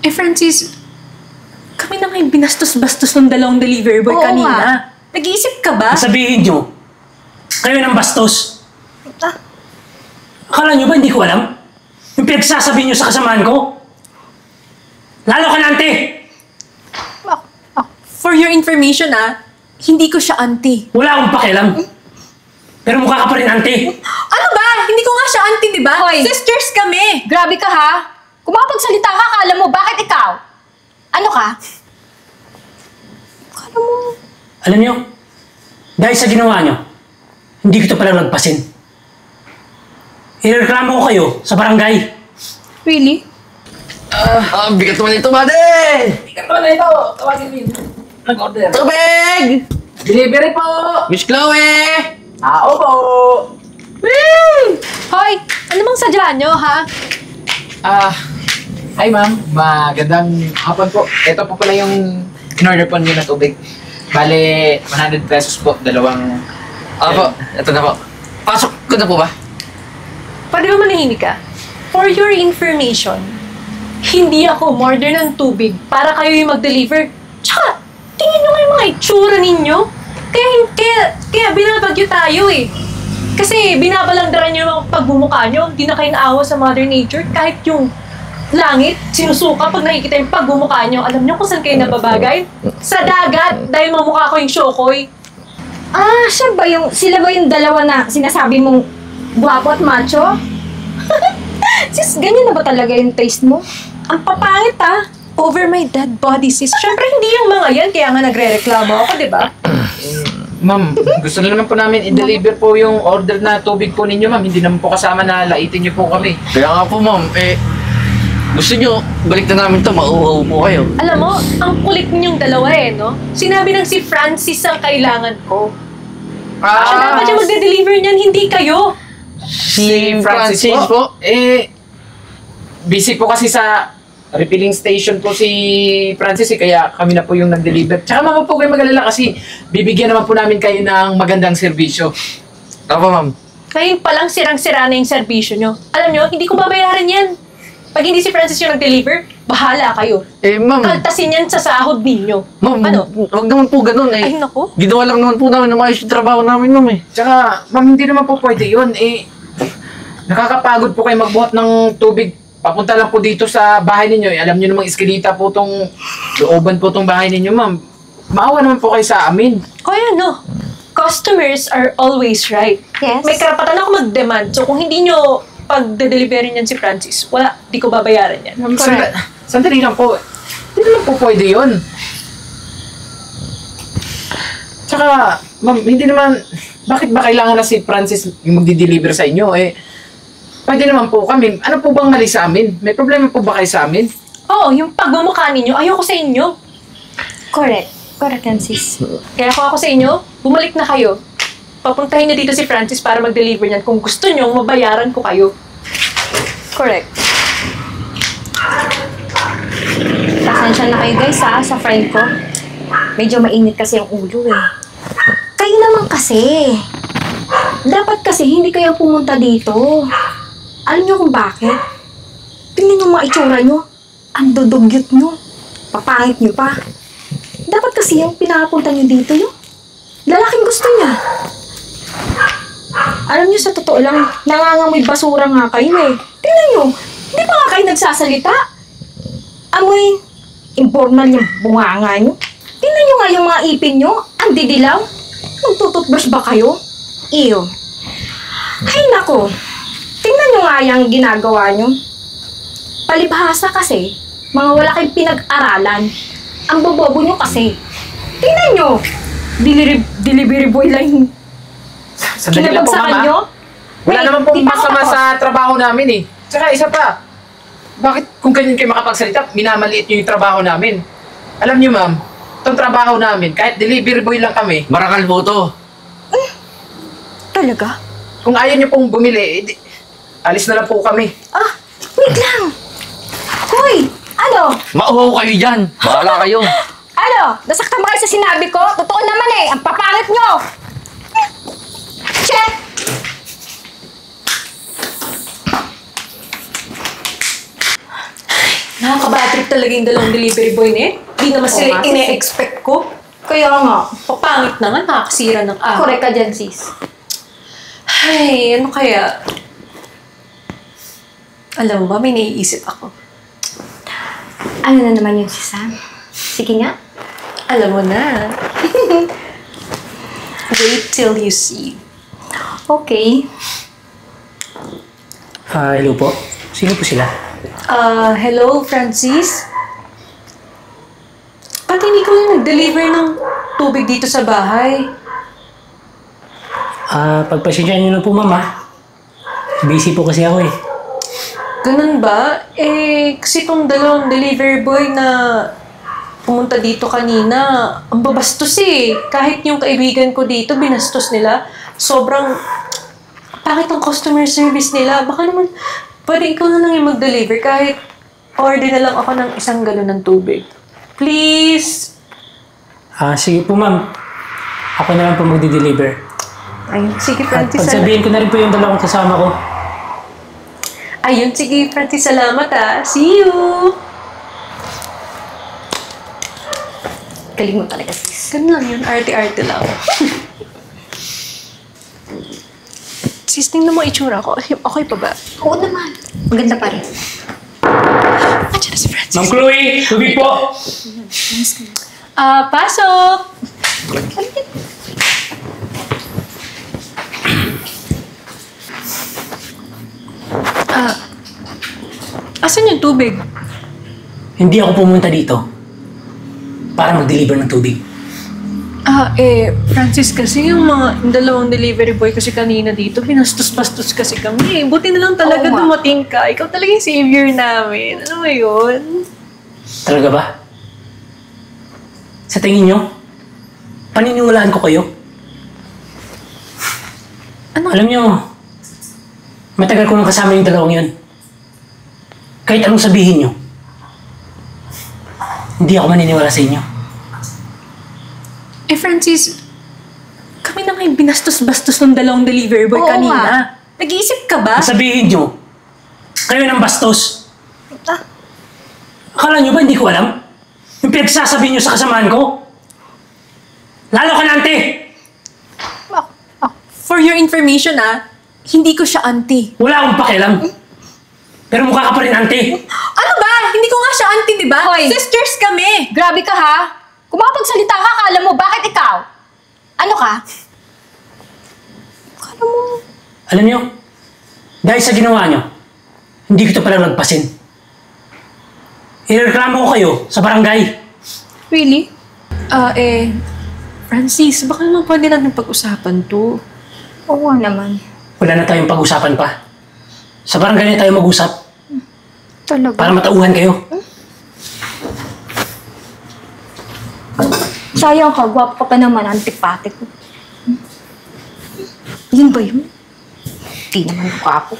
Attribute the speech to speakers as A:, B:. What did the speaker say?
A: Eh, Francis, kami na ngayon binastos-bastos ng dalawang delivery boy
B: Oo
A: kanina.
B: nga.
A: Nag-iisip ka ba?
C: Sabihin nyo, kayo ng bastos.
B: Ah.
C: Akala nyo ba hindi ko alam? Yung pinagsasabi nyo sa kasamaan ko? Lalo ka na, ante!
A: For your information, hindi ko siya auntie.
C: Wala akong pakialam. Pero mukha ka pa rin, ante.
A: Ano ba? Hindi ko nga siya auntie, di ba?
B: Hoy.
A: Sisters kami!
B: Grabe ka ha? Kung makapagsalita ka, akala mo, bakit ikaw? Ano ka? Akala mo...
C: Alam nyo, dahil sa ginawa nyo, hindi ko ito palang lagpasin. Ireklamo ko kayo sa barangay.
B: Really?
D: Bigat naman ito, buddy!
E: Bigat naman na ito. Tawagin mo yun. Nag-order.
D: Tubig!
E: Delivery po!
D: Miss Chloe!
E: Opo!
B: Hoy, ano bang sadya nyo, ha?
E: Hi ma'am. Magandang hapon po. Ito po pala yung in-order po niyo na tubig. Bale, 100 pesos po. Dalawang...
D: Opo, ito na po. Pasok ko na po ba?
A: Pwede ba manahimik ka? For your information, hindi ako umorder ng tubig para kayo yung mag-deliver. Tsaka, tingin nyo nga yung mga itsura ninyo. Kaya binabagyo tayo eh. Kasi binabalangdaran nyo yung mga pagmumukha nyo. Hindi na kayo naawa sa Mother Nature. Kahit yung langit, sinusuka pag nakikita yung pagmumukha nyo. Alam nyo kung saan kayo nababagay? Sa dagat, dahil mamukha ko yung Shokoy.
B: Ah, sila ba yung dalawa na sinasabi mong guwapo at macho? Sis, ganyan na ba talaga yung taste mo?
A: Ang papangit over my dead body, sis. Siyempre, hindi yung mga yan, kaya nga nagre-reklamo ako, di ba?
E: Ma'am, gusto na naman po namin i-deliver po yung order na tubig po ninyo, ma'am. Hindi naman po kasama na laitin niyo po kami.
D: Kaya nga po, ma'am, gusto nyo, balik na namin to, mauuhaw po kayo.
A: Alam mo, ang kulit ninyong dalawa no? Sinabi ng si Francis ang kailangan ko. Siya dapat yung magde-deliver niyan, hindi kayo.
E: Si Francis po? Busy po kasi sa refilling station po si Francis kaya kami na po yung nag-deliver. Tsaka mama po kayo mag-alala kasi bibigyan naman po namin kayo ng magandang serbisyo.
D: Opo, ma'am.
A: Ngayon palang sirang-sira na yung serbisyo nyo. Alam nyo, hindi ko babayaran yan. Pag hindi si Francis yung nag-deliver, bahala kayo.
D: Ma'am.
A: Kaltasin yan sa sahod ninyo.
D: Ma'am,
A: Ano?
D: Huwag naman po ganun
A: Ay, naku.
D: Ginawa lang naman po namin na maayos yung trabaho namin, ma'am
E: Tsaka, ma'am, hindi naman po pwede yun. Nakakapagod po kayo magbuhat ng tubig. Papunta lang po dito sa bahay ninyo. Alam nyo namang iskelita po tong looban po tong bahay ninyo, ma'am. Maawa naman po kayo sa amin.
A: Kaya customers are always right.
B: Yes.
A: May karapatan ako mag-demand. So kung hindi nyo pag-delivery niyan si Francis, di ko babayaran yan.
E: Ma'am, sandali lang po. Hindi naman po pwede yun. Tsaka, ma'am, hindi naman, bakit ba kailangan na si Francis yung magdi-deliver sa inyo? Pwede naman po kami. Ano po bang mali sa amin? May problema po ba kayo sa amin?
A: Oo, yung pagmumukha ninyo, ayoko sa inyo.
B: Correct. Correct yan, sis.
A: Kaya kung ako sa inyo, bumalik na kayo. Papuntahin niyo dito si Francis para mag-deliver niyan. Kung gusto niyo, mabayaran ko kayo. Correct.
B: Pasensya na kayo guys sa friend ko. Medyo mainit kasi yung ulo Kayo naman kasi. Dapat kasi hindi kayo pumunta dito. Alam niyo kung bakit? Tingnan yung mga itsura niyo. Ang dudugyot niyo. Papangit niyo pa. Dapat kasi yung pinapunta niyo dito yung lalaking gusto niya. Alam niyo sa totoo lang, nangangamoy basura nga kayo Tingnan niyo, hindi pa nga kayo nagsasalita. Amoy informal yung bunganga niyo. Tingnan niyo nga yung mga ipin niyo, ang didilaw. Magtututbrush ba kayo? Ew. Ay nako, tingnan nyo nga yung ginagawa nyo. Palibhasa kasi, mga wala kayong pinag-aralan. Ang bobobo nyo kasi. Tingnan nyo, delivery boy lang yung
E: Sandali lang po,
A: kinabagsakan
E: ma'am.
A: nyo.
E: Wala
A: Wait,
E: naman pong
A: di pa ako
E: masama
A: tapos.
E: sa trabaho namin Tsaka isa pa, bakit kung ganyan kayo makapagsalita, minamaliit nyo yung trabaho namin? Alam nyo, ma'am, itong trabaho namin, kahit delivery boy lang kami,
D: Marakal po to.
B: Talaga?
E: kung ayaw nyo pong bumili, alis na lang po kami.
B: Ah, wait lang. Hoy, ano?
D: Mauhaw kayo dyan. Bahala kayo.
B: Ano? Nasaktan ba kayo sa sinabi ko? Totoo naman ang papangit nyo. Che!
A: Nakaka-bad trip talaga yung dalawang delivery boy na yun. Di naman
B: Oo
A: sila
B: nga, sis.
A: ine-expect ko.
B: Kaya nga.
A: Papangit na nga, nakakasira ng araw.
B: Correct ka dyan, sis.
A: Ay, ano kaya? Alam mo ba, may naiisip ako.
B: Ano na naman yun, sis, ha? Sige nga.
A: Alam mo na. Wait till you see.
B: Okay.
C: Hello po. Sino po sila?
A: Hello, Francis? Ba't hindi ko yung nag-deliver ng tubig dito sa bahay?
C: Pagpasensya niyo na po, mama. Busy po kasi ako eh.
A: Ganun ba? Kasi tong dalawang delivery boy na pumunta dito kanina, ang babastos eh. Kahit yung kaibigan ko dito, binastos nila. Sobrang pangit ang customer service nila. Baka naman, pwede ikaw na lang yung mag-deliver kahit order na lang ako ng 1 galon ng tubig. Please!
C: Sige po, ma'am. Ako na lang po magdi-deliver.
A: Ayun, sige
C: At
A: Francis.
C: pagsabihin ko na rin po yung dalawang kasama ko.
A: Ayun, sige Francis, salamat ah. See you!
B: Galing mo talaga, sis.
A: Ganun lang yun, arte-arte lang. Sis, tingnan mo itsura ko. Okay pa ba?
B: Oo naman. Maganda pa rin.
A: Andiyan na si Francis.
C: Ma'am Chloe, tubig po!
A: Pasok! Asan yung tubig?
C: Hindi ako pumunta dito para mag-deliver ng tubig.
A: Francis, kasi yung dalawang delivery boy kasi kanina dito, binastos-bastos kasi kami. Buti na lang talaga
B: Oo nga.
A: dumating ka. Ikaw talaga yung savior namin. Ano mo yun?
C: Talaga ba? Sa tingin nyo, paniniwalaan ko kayo?
A: Ano?
C: Alam nyo, matagal ko nang kasama yung dalawang yun. Kahit anong sabihin nyo, hindi ako maniniwala sa inyo.
A: Francis, kami na nga yung binastos-bastos ng dalawang delivery boy
B: Oo
A: kanina.
B: nga.
A: Nag-iisip ka ba?
C: Sabihin nyo, kayo ng bastos. Akala nyo ba hindi ko alam? Yung pinagsasabihin nyo sa kasamaan ko? Lalo ka na, ante!
A: For your information hindi ko siya auntie.
C: Wala akong pakialam. Pero mukha ka pa rin, ante.
A: Ano ba? Hindi ko nga siya auntie, di ba?
B: Hoy!
A: Sisters kami!
B: Grabe ka, ha? Kung makapagsalita ka, akala mo, bakit ikaw? Ano ka? Akala mo...
C: Alam nyo, dahil sa ginawa nyo, hindi ko ito pala nagpasin. Ireklamo ko kayo sa barangay.
B: Really?
A: Francis, baka naman pwede natin pag-usapan to.
B: Oo naman.
C: Wala na tayong pag-usapan pa. Sa barangay na tayo mag-usap
B: Talaga?
C: para matauhan kayo.
B: Sayang ka, gwapo ka pa naman, antipate ko. Yun ba yun? Di naman gwapo.